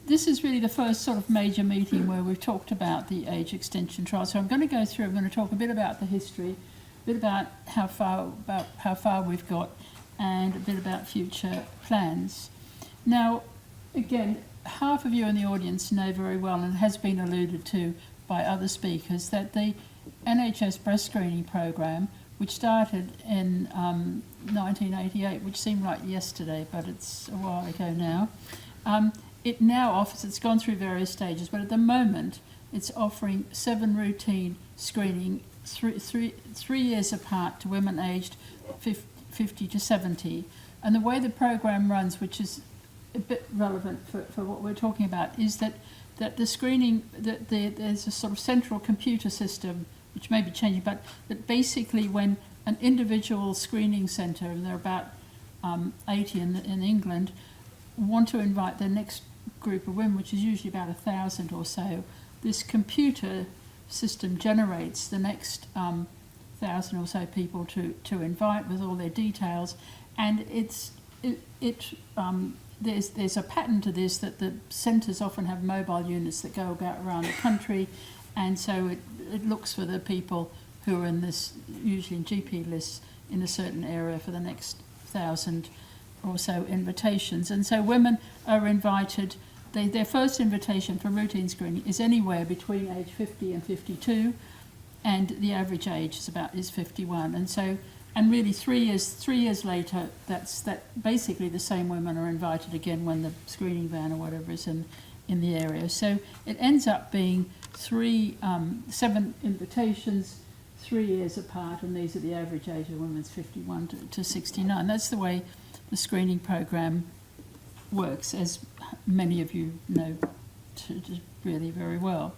this is really the first sort of major meeting where we've talked about the age extension trial. So I'm going to go through. I'm going to talk a bit about the history, a bit about how far we've got, and a bit about future plans. Now, again, half of you in the audience know very well, and it has been alluded to by other speakers, that the NHS breast screening program, which started in 1988, which seemed like yesterday, but it's a while ago now, it now offers, it's gone through various stages, but at the moment it's offering 7 routine screening, three years apart, to women aged 50 to 70. And the way the program runs, which is a bit relevant for what we're talking about, is that the screening, there's a sort of central computer system, which may be changing, but that basically when an individual screening centre, and there are about 80 in England, want to invite their next group of women, which is usually about 1,000 or so, this computer system generates the next 1,000 or so people to invite with all their details, and there's a pattern to this, that the centres often have mobile units that go about around the country, and so it looks for the people who are in this, usually in GP lists, in a certain area for the next 1,000 or so invitations. And so women are invited. Their first invitation for routine screening is anywhere between age 50 and 52, and the average age is 51. And so, and really 3 years later, that basically the same women are invited again when the screening van or whatever is in the area. So it ends up being 7 invitations, 3 years apart, and these are the average age of women's 51 to 69. That's the way the screening program works, as many of you know really very well.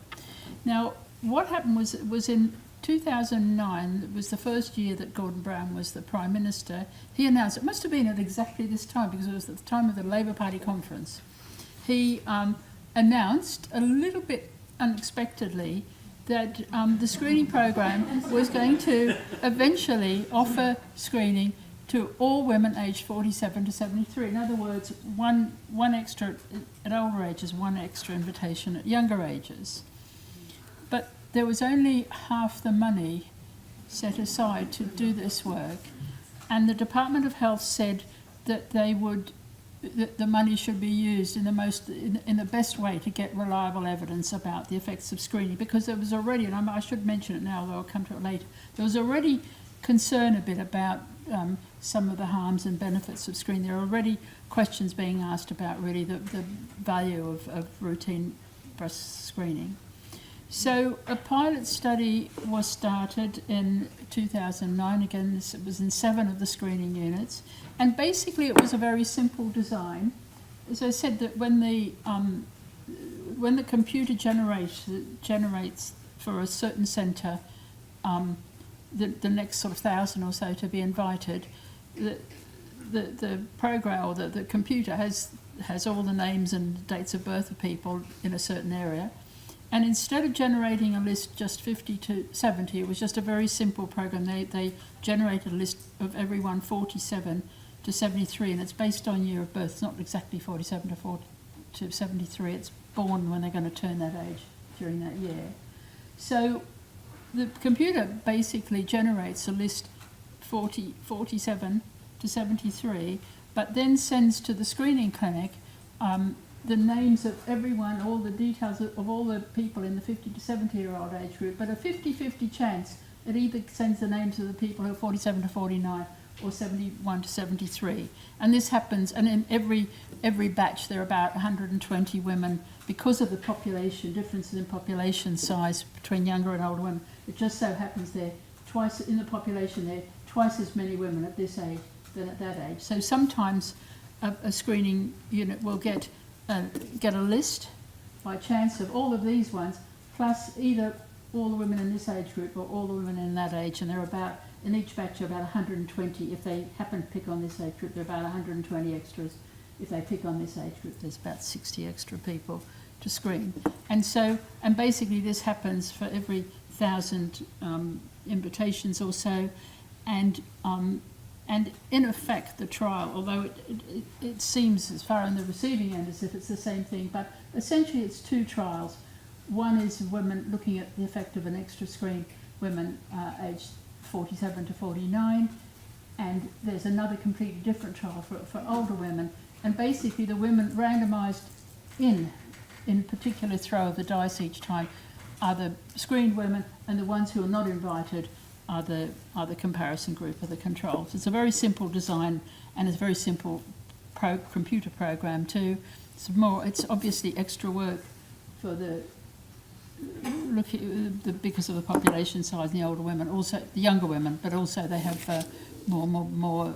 Now, what happened was in 2009, it was the first year that Gordon Brown was the Prime Minister. He announced, it must have been at exactly this time, because it was at the time of the Labour Party conference, he announced a little bit unexpectedly that the screening program was going to eventually offer screening to all women aged 47 to 73. In other words, one extra at older ages, one extra invitation at younger ages. But there was only half the money set aside to do this work, and the Department of Health said that the money should be used in the best way to get reliable evidence about the effects of screening, because there was already, and I should mention it now, although I'll come to it later, there was already concern a bit about some of the harms and benefits of screening. There are already questions being asked about really the value of routine breast screening. So a pilot study was started in 2009. Again, this was in 7 of the screening units, and basically it was a very simple design. As I said, that when the computer generates for a certain centre the next sort of 1,000 or so to be invited, the program or the computer has all the names and dates of birth of people in a certain area. And instead of generating a list just 50 to 70, it was just a very simple program. They generated a list of everyone 47 to 73, and it's based on year of birth. It's not exactly 47 to 73. It's born when they're going to turn that age during that year. So the computer basically generates a list 47 to 73, but then sends to the screening clinic the names of everyone, all the details of all the people in the 50 to 70-year-old age group, but a 50-50 chance it either sends the names of the people who are 47 to 49 or 71 to 73. And this happens, and in every batch there are about 120 women, because of the population, differences in population size between younger and older women. It just so happens there, twice in the population there, twice as many women at this age than at that age. So sometimes a screening unit will get a list by chance of all of these ones, plus either all the women in this age group or all the women in that age, and there are about, in each batch, about 120. If they happen to pick on this age group, there are about 120 extras. If they pick on this age group, there's about 60 extra people to screen. And so, and basically this happens for every 1,000 invitations or so, and And in effect, the trial, although it seems as far on the receiving end as if it's the same thing, but essentially it's two trials. One is women looking at the effect of an extra screen, women aged 47 to 49, and there's another completely different trial for older women. And basically the women randomised in particular throw of the dice each time are the screened women, and the ones who are not invited are the comparison group, or the controls. It's a very simple design, and it's a very simple computer program too. It's obviously extra work for because of the population size and the older women, also the younger women, but also they have more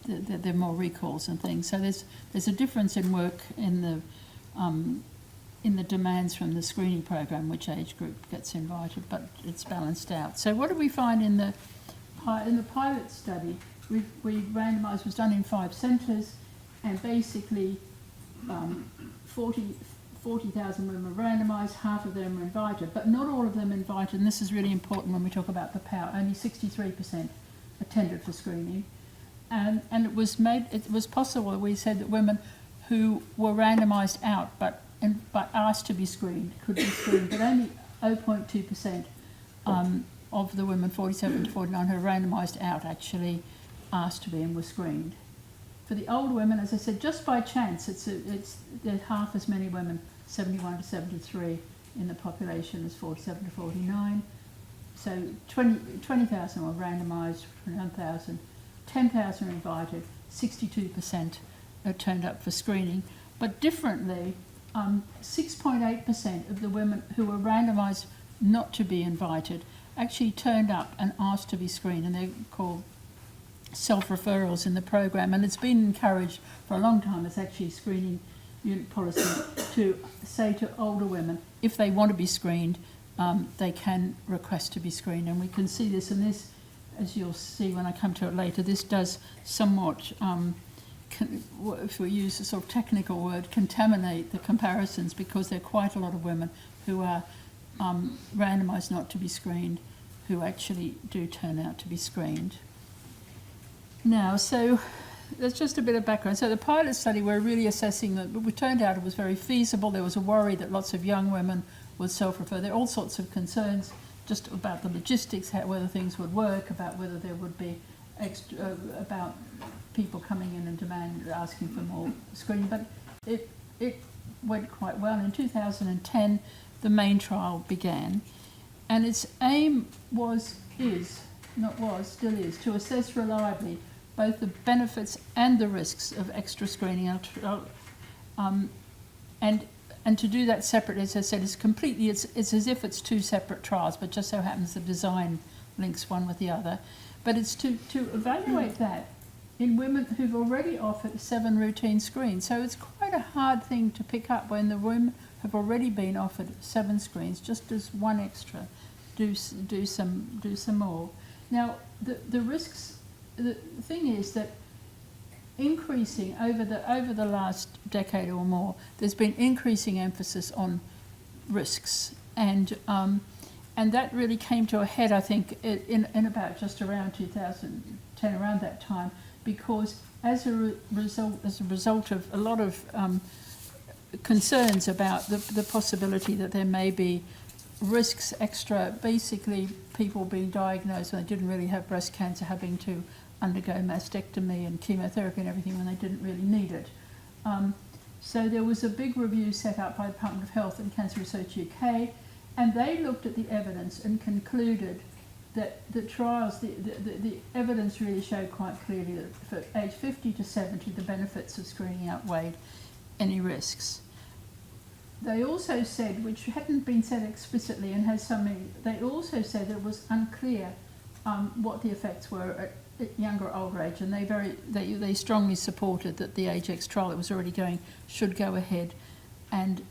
there are more recalls and things. So there's a difference in work in the demands from the screening program, which age group gets invited, but it's balanced out. So what did we find in the pilot study? We randomised, was done in 5 centres, and basically 40,000 women were randomised, half of them were invited, but not all of them invited, and this is really important when we talk about the power. Only 63% attended for screening, and it was possible, we said, that women who were randomised out but asked to be screened could be screened, but only 0.2% of the women 47 to 49 who were randomised out actually asked to be and were screened. For the older women, as I said, just by chance, there's half as many women, 71 to 73 in the population as 47 to 49. So 20,000 were randomised, 1,000, 10,000 were invited, 62% turned up for screening. But differently, 6.8% of the women who were randomised not to be invited actually turned up and asked to be screened, and they're called self-referrals in the program, and it's been encouraged for a long time as actually screening unit policy to say to older women, if they want to be screened, they can request to be screened. And we can see this, and this, as you'll see when I come to it later, this does somewhat, if we use a sort of technical word, contaminate the comparisons, because there are quite a lot of women who are randomised not to be screened who actually do turn out to be screened. Now, so that's just a bit of background. So the pilot study, we're really assessing that, but it turned out it was very feasible. There was a worry that lots of young women would self-refer. There are all sorts of concerns just about the logistics, whether things would work, about whether there would be about people coming in and asking for more screening. But it went quite well. In 2010, the main trial began, and its aim still is, to assess reliably both the benefits and the risks of extra screening, and to do that separately, as I said, it's as if it's two separate trials, but just so happens the design links one with the other. But it's to evaluate that in women who've already offered 7 routine screens. So it's quite a hard thing to pick up when the women have already been offered 7 screens, just as one extra, do some more. Now, the risks. The thing is that increasing over the last decade or more, there's been increasing emphasis on risks, and that really came to a head, I think, in about just around 2010, around that time, because as a result of a lot of concerns about the possibility that there may be risks extra, basically people being diagnosed when they didn't really have breast cancer, having to undergo mastectomy and chemotherapy and everything when they didn't really need it. So there was a big review set up by the Department of Health and Cancer Research UK, and they looked at the evidence and concluded that the trials, the evidence really showed quite clearly that for age 50 to 70, the benefits of screening outweighed any risks. They also said, which hadn't been said explicitly and has something, they also said that it was unclear what the effects were at younger or older age, and they strongly supported that the AgeX trial that was already going should go ahead and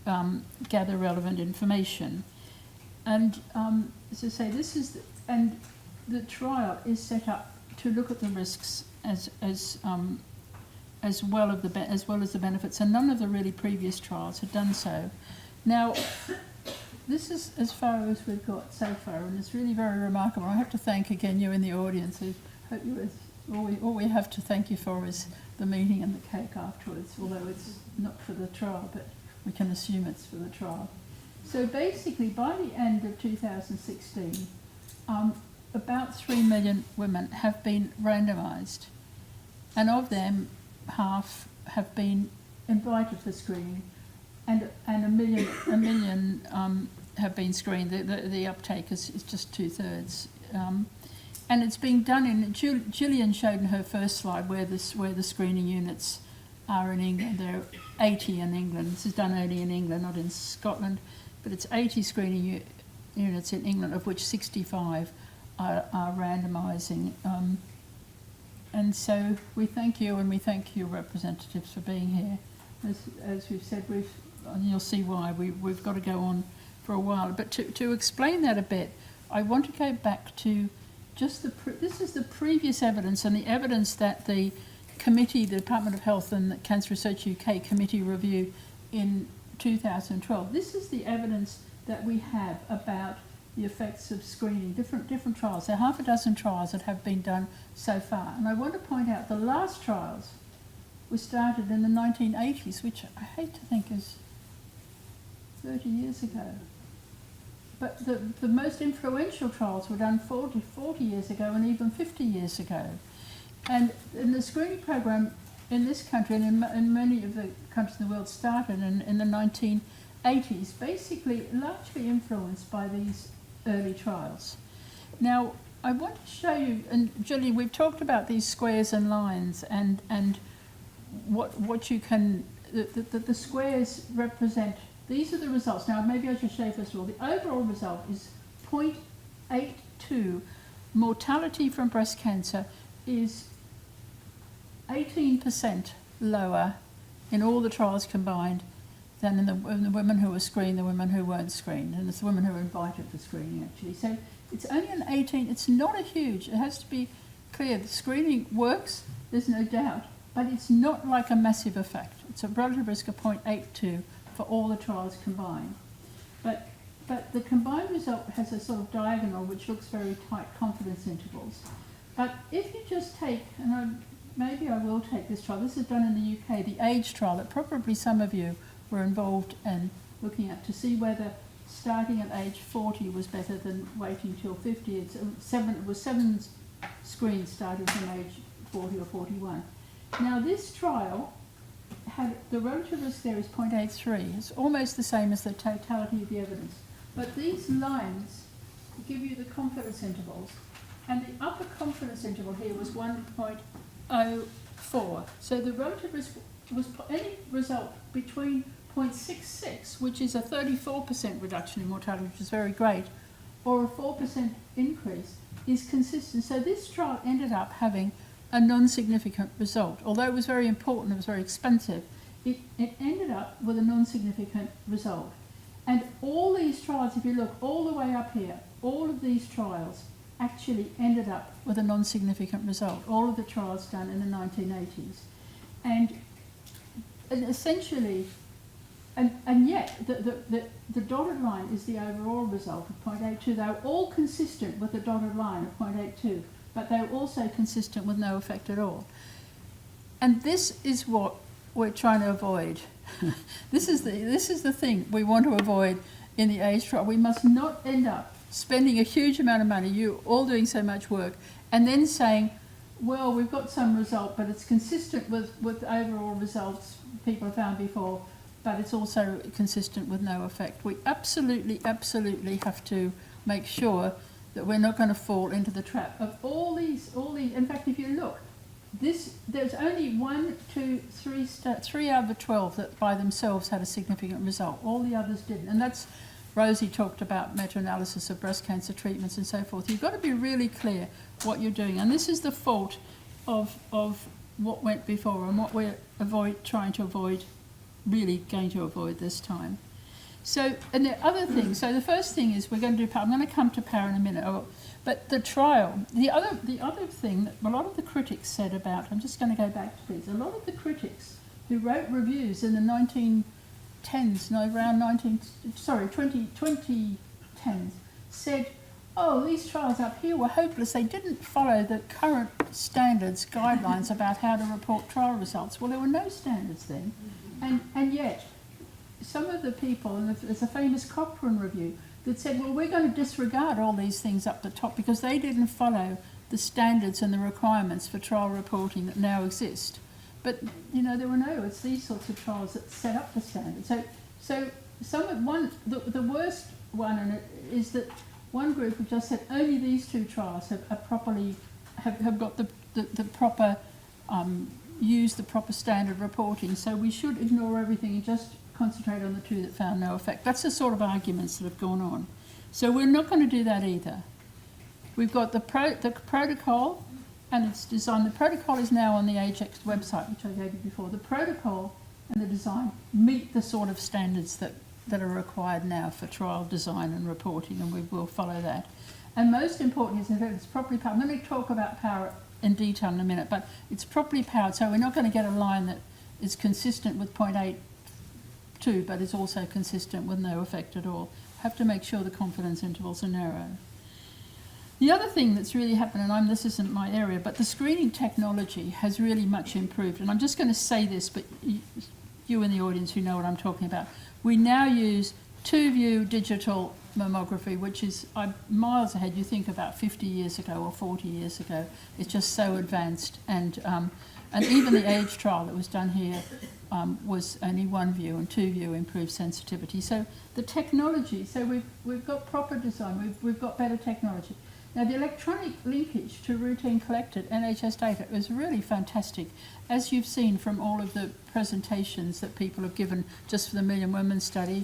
gather relevant information. And as I say, the trial is set up to look at the risks as well as the benefits, and none of the really previous trials had done so. Now, this is as far as we've got so far, and it's really very remarkable. I have to thank again you in the audience. I hope you were All we have to thank you for is the meeting and the cake afterwards, although it's not for the trial, but we can assume it's for the trial. So basically, by the end of 2016, about 3 million women have been randomised, and of them, half have been invited for screening, and a million have been screened. The uptake is just 2/3. And it's being done in, Gillian showed in her first slide where the screening units are in England. There are 80 in England. This is done only in England, not in Scotland, but it's 80 screening units in England, of which 65 are randomising. And so we thank you, and we thank your representatives for being here. As we've said, and you'll see why, we've got to go on for a while. But to explain that a bit, I want to go back to just this is the previous evidence, and the evidence that the committee, the Department of Health and the Cancer Research UK committee reviewed in 2012. This is the evidence that we have about the effects of screening, different trials. There are half a dozen trials that have been done so far. And I want to point out the last trials were started in the 1980s, which I hate to think is 30 years ago. But the most influential trials were done 40 years ago and even 50 years ago. And in the screening program in this country and in many of the countries in the world started in the 1980s, basically largely influenced by these early trials. Now, I want to show you, and Gillian, we've talked about these squares and lines and what you can, the squares represent. These are the results. Now, maybe I should show you first of all, the overall result is 0.82. Mortality from breast cancer is 18% lower in all the trials combined than in the women who were screened, the women who weren't screened, and it's the women who were invited for screening, actually. So it's only an 18, it's not a huge, it has to be clear, the screening works, there's no doubt, but it's not like a massive effect. It's a relative risk of 0.82 for all the trials combined. But the combined result has a sort of diagonal which looks very tight confidence intervals. But if you just take, and maybe I will take this trial, this is done in the UK, the age trial that probably some of you were involved in looking at to see whether starting at age 40 was better than waiting till 50. It was seven screens starting from age 40 or 41. Now this trial had, the relative risk there is 0.83. It's almost the same as the totality of the evidence. But these lines give you the confidence intervals, and the upper confidence interval here was 1.04. So the relative risk was any result between 0.66, which is a 34% reduction in mortality, which is very great, or a 4% increase, is consistent. So this trial ended up having a non-significant result. Although it was very important, it was very expensive, it ended up with a non-significant result. And all these trials, if you look all the way up here, all of these trials actually ended up with a non-significant result. All of the trials done in the 1980s. And essentially, and yet the dotted line is the overall result of 0.82. They were all consistent with the dotted line of 0.82, but they were also consistent with no effect at all. And this is what we're trying to avoid. This is the thing we want to avoid in the age trial. We must not end up spending a huge amount of money, you all doing so much work, and then saying, well, we've got some result, but it's consistent with overall results people have found before, but it's also consistent with no effect. We absolutely have to make sure that we're not going to fall into the trap of all these. In fact, if you look, there's only 3 out of the 12 that by themselves had a significant result. All the others didn't, and that's Rosie talked about meta-analysis of breast cancer treatments and so forth. You've got to be really clear what you're doing, and this is the fault of what went before and what we're trying to avoid, really going to avoid this time. So, and the other thing, so the first thing is we're going to do, I'm going to come to power in a minute, but the trial, the other thing that a lot of the critics said about, I'm just going to go back to these, a lot of the critics who wrote reviews in the 2010s said, oh, these trials up here were hopeless. They didn't follow the current standards, guidelines about how to report trial results. Well, there were no standards then. And yet, some of the people, and there's a famous Cochrane review, that said, well, we're going to disregard all these things up the top because they didn't follow the standards and the requirements for trial reporting that now exist. But, you know, there were no, it's these sorts of trials that set up the standards. So the worst one is that one group have just said only these two trials have got the proper, use the proper standard reporting. So we should ignore everything and just concentrate on the two that found no effect. That's the sort of arguments that have gone on. So we're not going to do that either. We've got the protocol and its design. The protocol is now on the AGEX website, which I gave you before. The protocol and the design meet the sort of standards that are required now for trial design and reporting, and we will follow that. And most important is that it's properly powered. I'm going to talk about power in detail in a minute, but it's properly powered, so we're not going to get a line that is consistent with 0.82, but is also consistent with no effect at all. Have to make sure the confidence intervals are narrow. The other thing that's really happened, and this isn't my area, but the screening technology has really much improved. And I'm just going to say this, but you in the audience who know what I'm talking about. We now use 2-view digital mammography, which is miles ahead. You think about 50 years ago or 40 years ago. It's just so advanced. And even the age trial that was done here was only 1 view, and 2-view improved sensitivity. So the technology, so we've got proper design, we've got better technology. Now, the electronic linkage to routine collected NHS data is really fantastic. As you've seen from all of the presentations that people have given just for the Million Women study,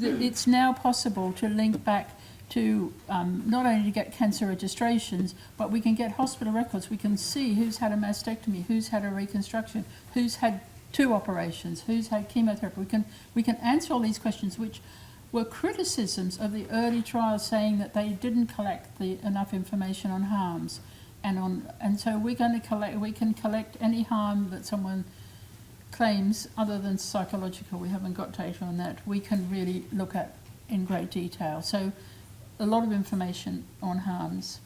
it's now possible to link back to not only to get cancer registrations, but we can get hospital records. We can see who's had a mastectomy, who's had a reconstruction, who's had 2 operations, who's had chemotherapy. We can answer all these questions, which were criticisms of the early trials saying that they didn't collect enough information on harms, and so we can collect any harm that someone claims other than psychological. We haven't got data on that. We can really look at in great detail. So a lot of information on harms,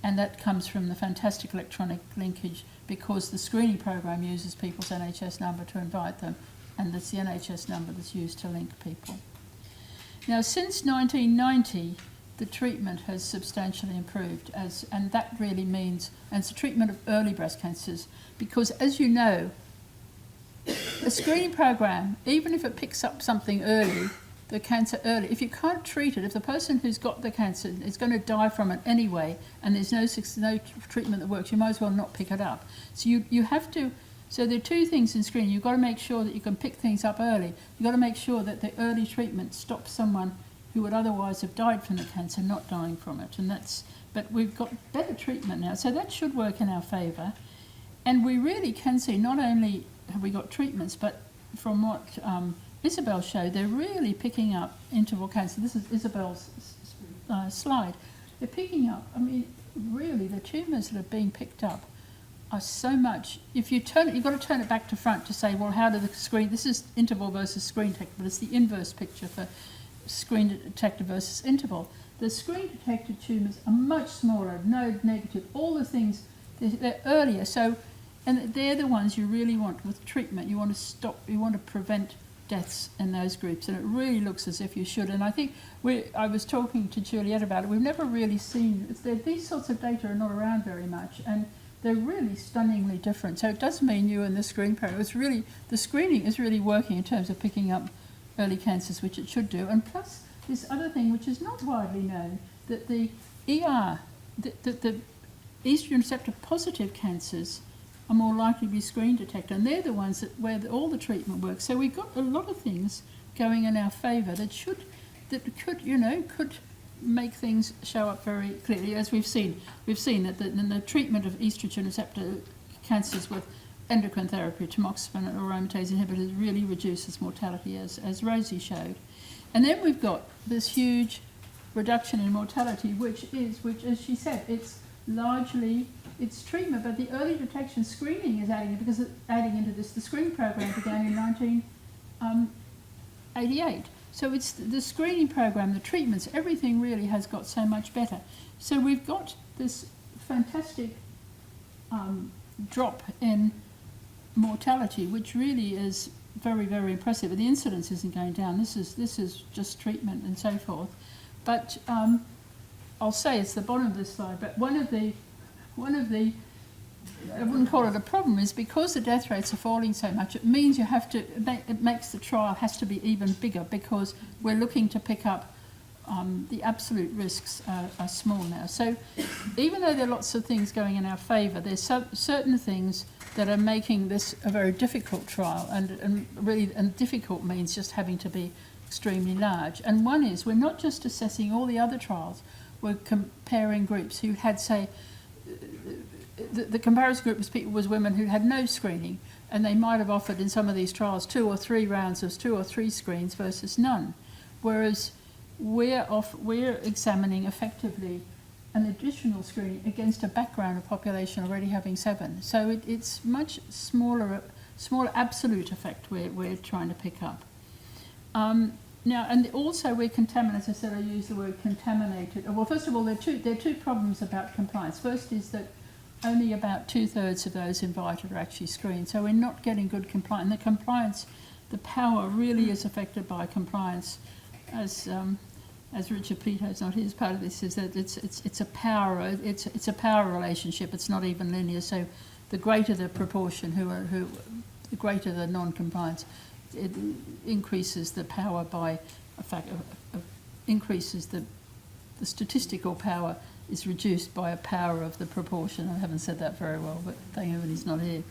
and that comes from the fantastic electronic linkage, because the screening program uses people's NHS number to invite them, and it's the NHS number that's used to link people. Now, since 1990, the treatment has substantially improved, and that really means, and it's the treatment of early breast cancers, because as you know, a screening program, even if it picks up something early, the cancer early, if you can't treat it, if the person who's got the cancer is going to die from it anyway, and there's no treatment that works, you might as well not pick it up. So you have to. So there are 2 things in screening. You've got to make sure that you can pick things up early. You've got to make sure that the early treatment stops someone who would otherwise have died from the cancer not dying from it. But we've got better treatment now, so that should work in our favour. And we really can see not only have we got treatments, but from what Isabel showed, they're really picking up interval cancer. This is Isabel's slide. They're picking up, really the tumours that are being picked up are so much. If you turn it, you've got to turn it back to front to say, well, how do the screen, this is interval versus screen detected, but it's the inverse picture for screen detected versus interval. The screen detected tumours are much smaller, node negative, all the things, they're earlier. So, and they're the ones you really want with treatment. You want to stop, you want to prevent deaths in those groups, and it really looks as if you should. And I think I was talking to Juliet about it. We've never really seen, these sorts of data are not around very much, and they're really stunningly different. So it does mean you and the screen program, the screening is really working in terms of picking up early cancers, which it should do. And plus this other thing, which is not widely known, that the ER, the estrogen receptor positive cancers are more likely to be screen detected, and they're the ones where all the treatment works. So we've got a lot of things going in our favour that could make things show up very clearly, as we've seen. We've seen that in the treatment of estrogen receptor cancers with endocrine therapy, tamoxifen or aromatase inhibitors really reduces mortality, as Rosie showed. And then we've got this huge reduction in mortality, which as she said, it's largely treatment, but the early detection screening is adding into this. The screening program began in 1988. So it's the screening program, the treatments, everything really has got so much better. So we've got this fantastic drop in mortality, which really is very, very impressive. But the incidence isn't going down. This is just treatment and so forth. But I'll say it's the bottom of this slide. But one of the I wouldn't call it a problem, is because the death rates are falling so much, it means you have to, it makes the trial has to be even bigger, because we're looking to pick up the absolute risks are small now. So even though there are lots of things going in our favour, there's certain things that are making this a very difficult trial, and difficult means just having to be extremely large. And one is, we're not just assessing all the other trials, we're comparing groups who had, say, the comparison group was women who had no screening, and they might have offered in some of these trials 2 or 3 rounds of 2 or 3 screens versus none. Whereas we're examining effectively an additional screening against a background of population already having 7. So it's much smaller absolute effect we're trying to pick up. Now, and also we're contaminated. As I said, I use the word contaminated. Well, first of all, there are two problems about compliance. First is that only about 2/3 of those invited are actually screened. So we're not getting good compliance. And the compliance, the power really is affected by compliance. As Richard Peto's not his part of this, is that it's a power relationship. It's not even linear. So the greater the proportion the greater the non-compliance, it increases the power by a fact of increases the statistical power is reduced by a power of the proportion. I haven't said that very well, but thank heaven he's not here.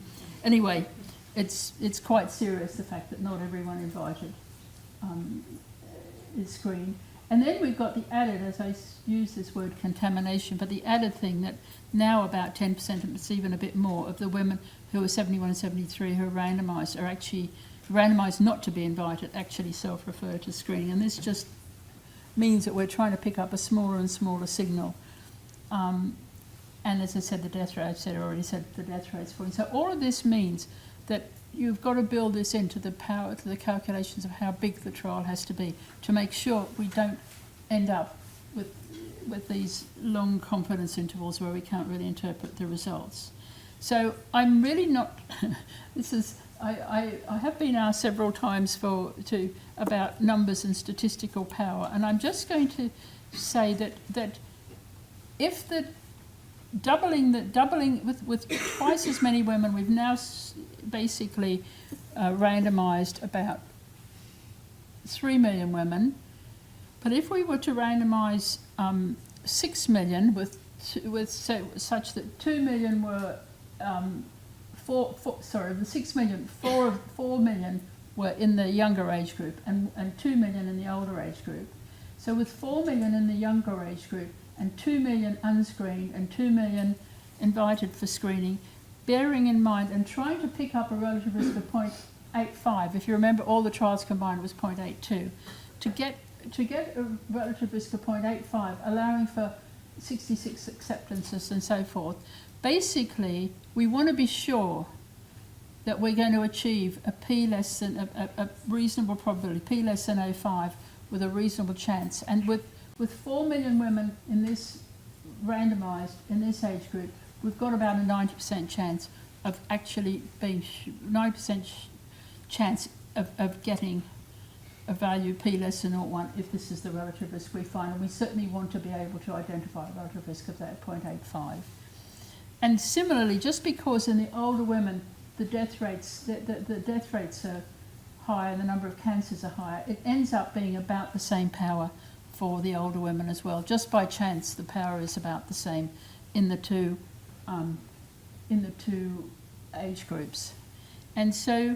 Anyway, it's quite serious, the fact that not everyone invited is screened. And then we've got the added, as I use this word contamination, but the added thing that now about 10%, and it's even a bit more, of the women who are 71 and 73 who are randomised are actually randomised not to be invited, actually self-refer to screening. And this just means that we're trying to pick up a smaller and smaller signal. And as I said, the death rate, I've already said the death rate's falling. So all of this means that you've got to build this into the calculations of how big the trial has to be to make sure we don't end up with these long confidence intervals where we can't really interpret the results. So I'm really not, I have been asked several times about numbers and statistical power, and I'm just going to say that if the doubling with twice as many women, we've now basically randomised about 3 million women. But if we were to randomise 6 million such that 2 million were the 6 million, 4 million were in the younger age group and 2 million in the older age group. So with 4 million in the younger age group and 2 million unscreened and 2 million invited for screening, bearing in mind and trying to pick up a relative risk of 0.85, if you remember all the trials combined was 0.82, to get a relative risk of 0.85, allowing for 66 acceptances and so forth, basically we want to be sure that we're going to achieve a p less than a reasonable probability, p less than 0.05 with a reasonable chance. And with 4 million women in this randomised in this age group, we've got about a 90% chance of actually being 90% chance of getting a value p less than 0.1 if this is the relative risk we find, and we certainly want to be able to identify a relative risk of that 0.85. And similarly, just because in the older women the death rates are higher, the number of cancers are higher, it ends up being about the same power for the older women as well. Just by chance, the power is about the same in the two age groups. And so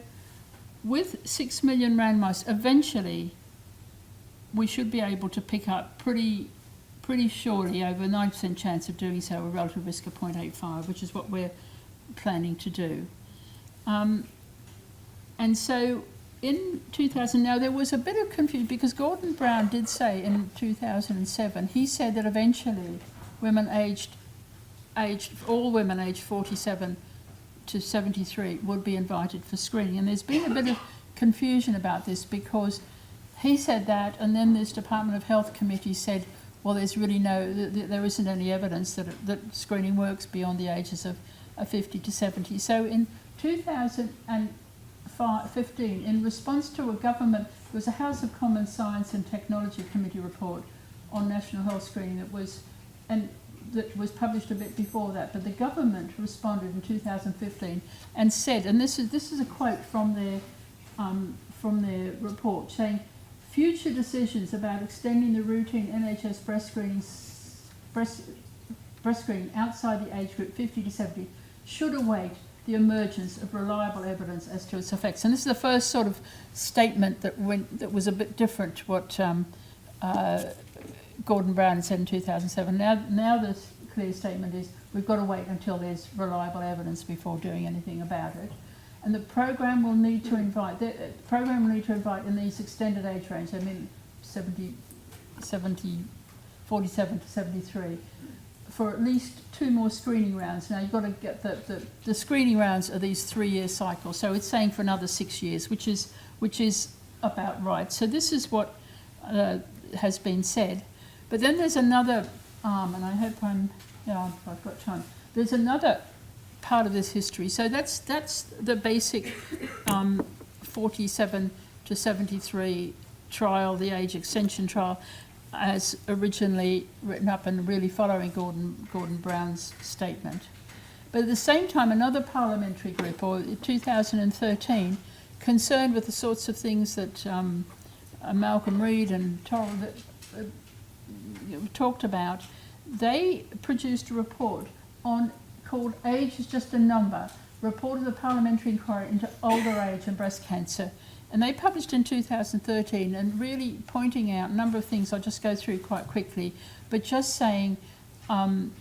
with 6 million randomised, eventually we should be able to pick up pretty surely over 90% chance of doing so a relative risk of 0.85, which is what we're planning to do. And so in 2000, now there was a bit of confusion because Gordon Brown did say in 2007, he said that eventually all women aged 47 to 73 would be invited for screening. And there's been a bit of confusion about this because he said that, and then this Department of Health committee said, well, there's really there isn't any evidence that screening works beyond the ages of 50 to 70. So in 2015, in response to a government, there was a House of Commons Science and Technology Committee report on national health screening that was published a bit before that, but the government responded in 2015 and said, and this is a quote from their report, saying, future decisions about extending the routine NHS breast screening outside the age group 50 to 70 should await the emergence of reliable evidence as to its effects. And this is the first sort of statement that was a bit different to what Gordon Brown said in 2007. Now the clear statement is we've got to wait until there's reliable evidence before doing anything about it. And the program will need to invite in these extended age range, I mean 47 to 73, for at least 2 more screening rounds. Now you've got to get the screening rounds are these 3-year cycles, so it's saying for another 6 years, which is about right. So this is what has been said. But then there's another and I hope I've got time. There's another part of this history. So that's the basic 47 to 73 trial, the age extension trial, as originally written up and really following Gordon Brown's statement. But at the same time, another parliamentary group, or 2013, concerned with the sorts of things that Malcolm Reid and Torrell talked about, they produced a report called Age is Just a Number, report of the Parliamentary Inquiry into Older Age and Breast Cancer. And they published in 2013 and really pointing out a number of things. I'll just go through quite quickly, but just saying, and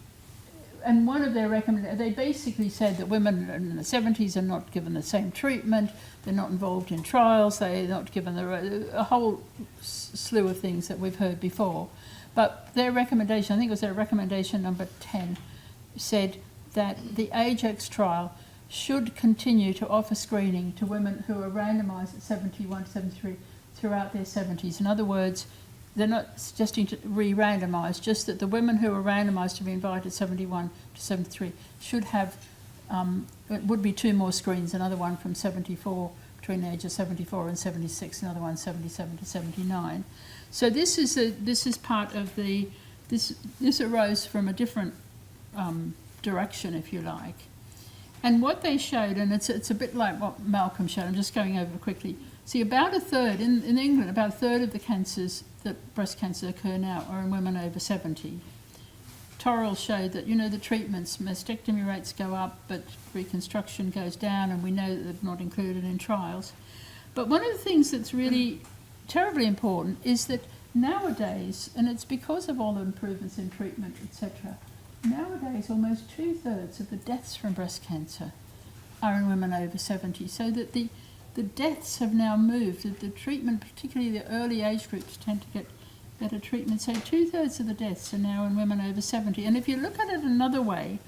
one of their recommendations, they basically said that women in the 70s are not given the same treatment, they're not involved in trials, they're not given a whole slew of things that we've heard before. But their recommendation, I think it was their recommendation number 10, said that the AgeX trial should continue to offer screening to women who are randomised at 71 to 73 throughout their 70s. In other words, they're not suggesting to re-randomise, just that the women who are randomised to be invited at 71 to 73 should have, it would be 2 more screens, another one from 74, between the age of 74 and 76, another one 77 to 79. So this is part of this arose from a different direction, if you like. And what they showed, and it's a bit like what Malcolm showed, I'm just going over quickly. See, about a third, in England, about a third of the cancers that breast cancer occur now are in women over 70. Torrell showed that, the treatments, mastectomy rates go up, but reconstruction goes down, and we know that they're not included in trials. But one of the things that's really terribly important is that nowadays, and it's because of all the improvements in treatment, etc., nowadays almost 2/3 of the deaths from breast cancer are in women over 70, so that the deaths have now moved. The treatment, particularly the early age groups, tend to get better treatment. So 2/3 of the deaths are now in women over 70. And if you look at it another way,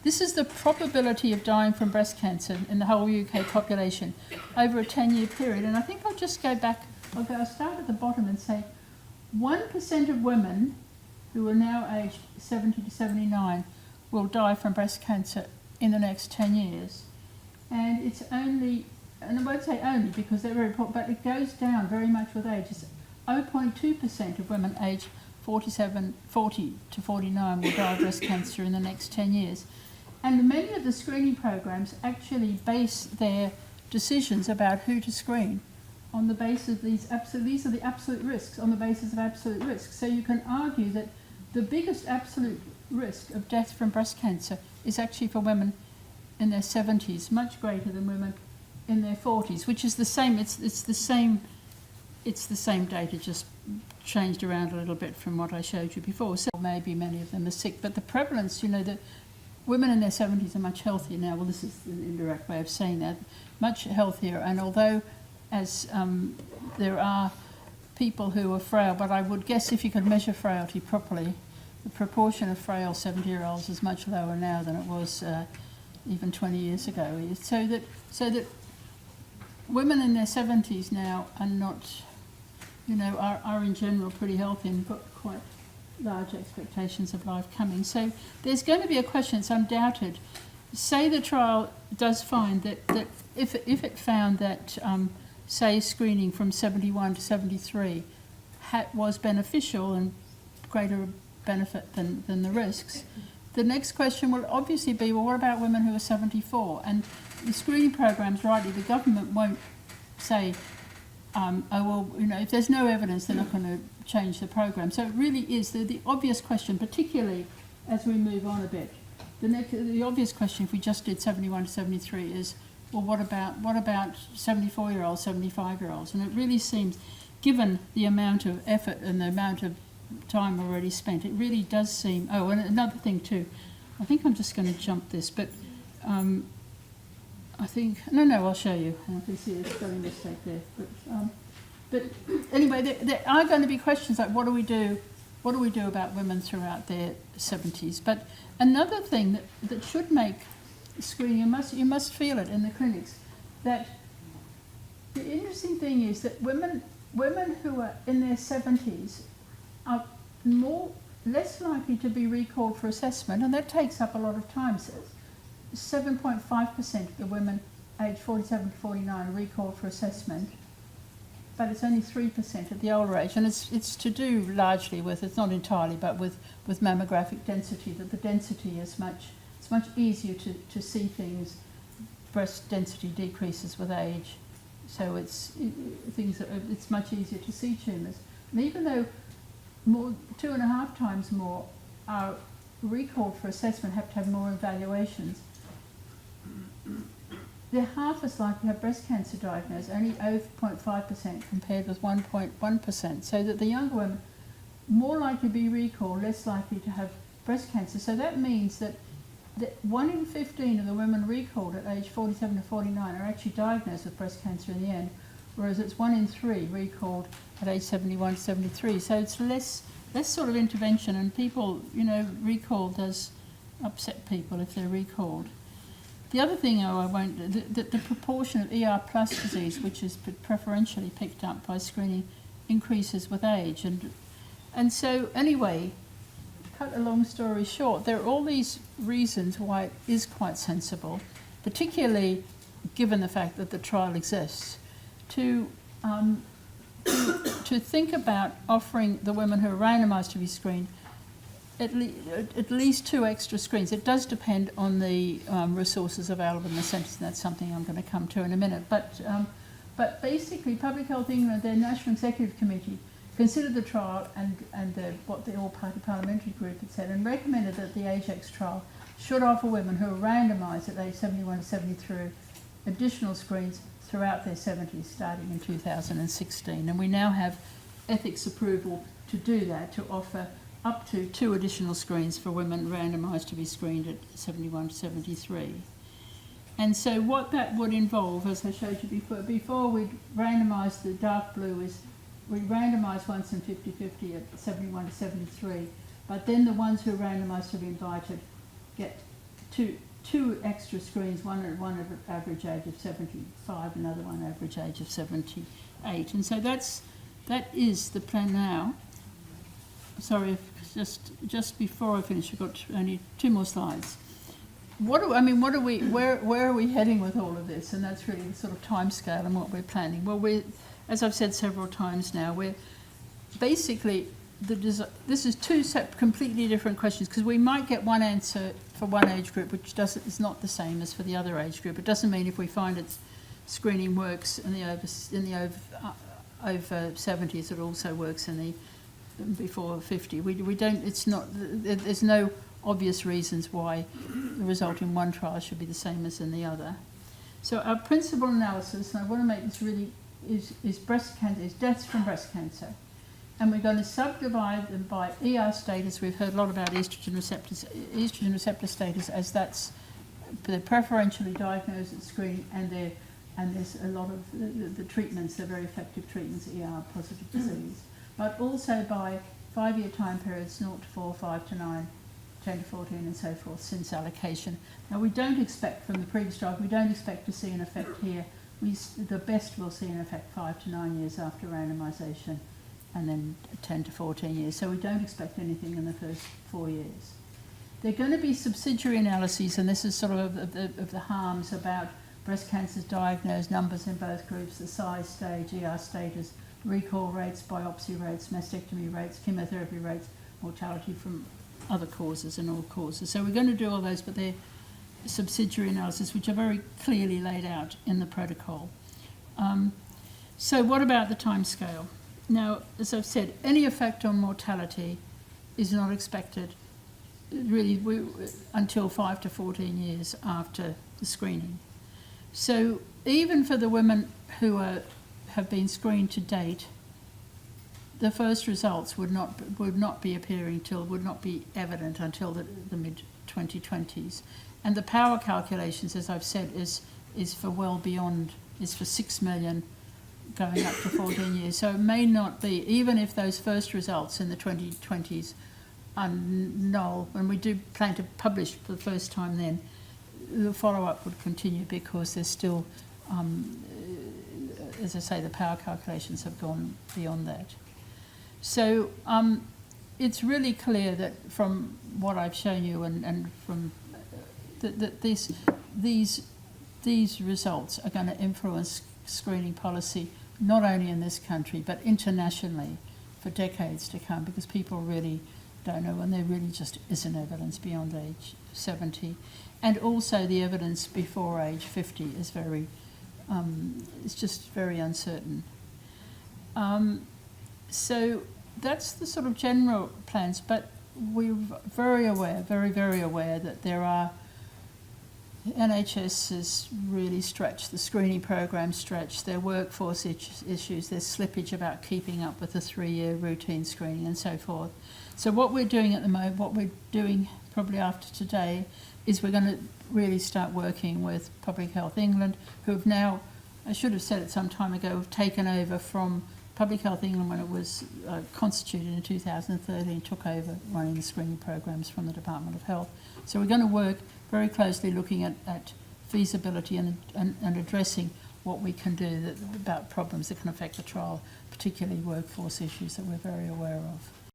this is the probability of dying from breast cancer in the whole UK population over a 10-year period. And I think I'll just go back, I'll start at the bottom and say 1% of women who are now aged 70 to 79 will die from breast cancer in the next 10 years. And it's only, and I won't say only because they're very important, but it goes down very much with age. It's 0.2% of women aged 40 to 49 will die of breast cancer in the next 10 years. And many of the screening programs actually base their decisions about who to screen on the basis of these are the absolute risks, on the basis of absolute risks. So you can argue that the biggest absolute risk of death from breast cancer is actually for women in their 70s, much greater than women in their 40s, which is the same. It's the same data, just changed around a little bit from what I showed you before. So maybe many of them are sick, but the prevalence, that women in their 70s are much healthier now. Well, this is an indirect way of saying that, much healthier. And although, as there are people who are frail, but I would guess if you could measure frailty properly, the proportion of frail 70-year-olds is much lower now than it was even 20 years ago. So that women in their 70s now are not, are in general pretty healthy and got quite large expectations of life coming. So there's going to be a question, it's undoubted. Say the trial does find that if it found that, say, screening from 71 to 73 was beneficial and greater benefit than the risks, the next question will obviously be, well, what about women who are 74? And the screening programs, rightly, the government won't say, if there's no evidence, they're not going to change the program. So it really is the obvious question, particularly as we move on a bit. The obvious question, if we just did 71 to 73, is, well, what about 74-year-olds, 75-year-olds? And it really seems, given the amount of effort and the amount of time already spent, it really does seem. Oh, and another thing too, I think I'm just going to jump this, but I think I'll show you. I can see a spelling mistake there, but anyway, there are going to be questions like, what do we do about women throughout their 70s? But another thing that should make screening, you must feel it in the clinics, that the interesting thing is that women who are in their 70s are less likely to be recalled for assessment, and that takes up a lot of time. So 7.5% of the women aged 47 to 49 are recalled for assessment, but it's only 3% at the older age, and it's to do largely with, it's not entirely, but with mammographic density, that the density is it's much easier to see things. Breast density decreases with age, so it's much easier to see tumours. And even though 2.5 times more are recalled for assessment, have to have more evaluations, they're half as likely to have breast cancer diagnosed, only 0.5% compared with 1.1%. So that the younger women, more likely to be recalled, less likely to have breast cancer. So that means that 1 in 15 of the women recalled at age 47 to 49 are actually diagnosed with breast cancer in the end, whereas it's 1 in 3 recalled at age 71 to 73. So it's less sort of intervention, and people, recall does upset people if they're recalled. The other thing, the proportion of ER plus disease, which is preferentially picked up by screening, increases with age. And so anyway, cut a long story short, there are all these reasons why it is quite sensible, particularly given the fact that the trial exists, to think about offering the women who are randomised to be screened at least 2 extra screens. It does depend on the resources available in the centres, and that's something I'm going to come to in a minute. But basically, Public Health England, their National Executive Committee, considered the trial and what the All-Party Parliamentary Group had said, and recommended that the AGEX trial should offer women who are randomised at age 71 to 73 additional screens throughout their 70s, starting in 2016. And we now have ethics approval to do that, to offer up to 2 additional screens for women randomised to be screened at 71 to 73. And so what that would involve, as I showed you before we'd randomise, the dark blue is, we randomise once in 50-50 at 71 to 73, but then the ones who are randomised to be invited get two extra screens, one at average age of 75, another one average age of 78. And so that is the plan now. Sorry, just before I finish, I've got only 2 more slides. Where are we heading with all of this? And that's really the sort of timescale and what we're planning. Well, as I've said several times now, we're basically this is 2 completely different questions, because we might get one answer for one age group which is not the same as for the other age group. It doesn't mean if we find screening works in the over 70s, it also works in the before 50. We don't. It's not. There's no obvious reasons why the result in one trial should be the same as in the other. So our principal analysis, and I want to make this really, is breast cancer, is deaths from breast cancer. And we're going to subdivide them by ER status. We've heard a lot about estrogen receptor status, as they're preferentially diagnosed at screening, and there's a lot of the treatments, they're very effective treatments, ER positive disease. But also by 5-year time periods, 0 to 4, 5 to 9, 10 to 14, and so forth, since allocation. Now, we don't expect, from the previous trial, we don't expect to see an effect here. The best we'll see an effect 5 to 9 years after randomisation and then 10 to 14 years. So we don't expect anything in the first 4 years. There are going to be subsidiary analyses, and this is sort of the harms about breast cancers diagnosed, numbers in both groups, the size, stage, ER status, recall rates, biopsy rates, mastectomy rates, chemotherapy rates, mortality from other causes and all causes. So we're going to do all those, but they're subsidiary analysis, which are very clearly laid out in the protocol. So what about the timescale? Now, as I've said, any effect on mortality is not expected really until 5 to 14 years after the screening. So even for the women who have been screened to date, the first results would not be appearing would not be evident until the mid-2020s. And the power calculations, as I've said, is for well beyond, is for 6 million going up to 14 years. So it may not be, even if those first results in the 2020s are null, and we do plan to publish for the first time then, the follow-up would continue because there's still, as I say, the power calculations have gone beyond that. So it's really clear that from what I've shown you and from that these results are going to influence screening policy not only in this country but internationally for decades to come, because people really don't know, and there really just isn't evidence beyond age 70. And also the evidence before age 50 is very, it's just very uncertain. So that's the sort of general plans, but we're very aware, very aware that there are, NHS has really stretched, the screening program stretched, their workforce issues, there's slippage about keeping up with the 3-year routine screening and so forth. So what we're doing at the moment, what we're doing probably after today, is we're going to really start working with Public Health England, who have now, I should have said it some time ago, have taken over from Public Health England when it was constituted in 2013, took over running the screening programs from the Department of Health. So we're going to work very closely looking at feasibility and addressing what we can do about problems that can affect the trial, particularly workforce issues that we're very aware of.